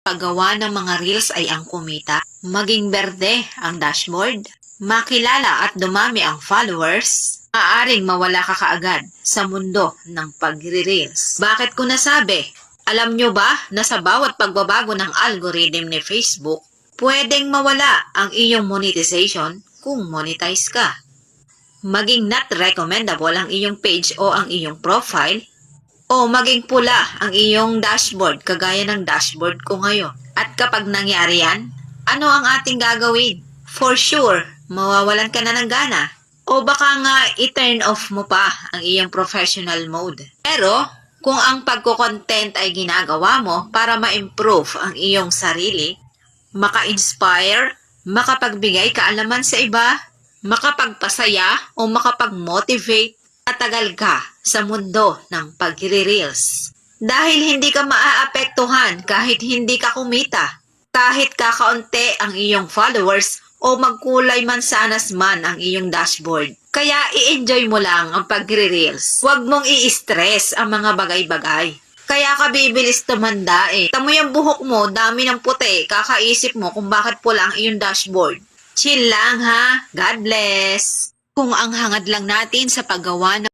paggawa ng mga reels ay ang kumita, maging berde ang dashboard, makilala at dumami ang followers, maaaring mawala ka kaagad sa mundo ng pagre-reels. Bakit ko nasabi? Alam nyo ba na sa bawat pagbabago ng algorithm ni Facebook, pwedeng mawala ang iyong monetization kung monetize ka? Maging not recommendable ang iyong page o ang iyong profile, o maging pula ang iyong dashboard kagaya ng dashboard ko ngayon. At kapag nangyari yan, ano ang ating gagawin? For sure, mawawalan ka na ng gana. O baka nga i-turn off mo pa ang iyong professional mode. Pero kung ang pagko-content ay ginagawa mo para ma-improve ang iyong sarili, maka-inspire, makapagbigay kaalaman sa iba, makapagpasaya o makapag-motivate, tatagal ka sa mundo ng pagre-reels. Dahil hindi ka maaapektuhan kahit hindi ka kumita, kahit kakaunti ang iyong followers o magkulay mansanas man ang iyong dashboard. Kaya i-enjoy mo lang ang pagre-reels. Huwag mong i-stress ang mga bagay-bagay. Kaya ka bibilis tumanda Tamo yung buhok mo, dami ng puti, kakaisip mo kung bakit pula ang iyong dashboard. Chill lang ha. God bless. Kung ang hangad lang natin sa paggawa ng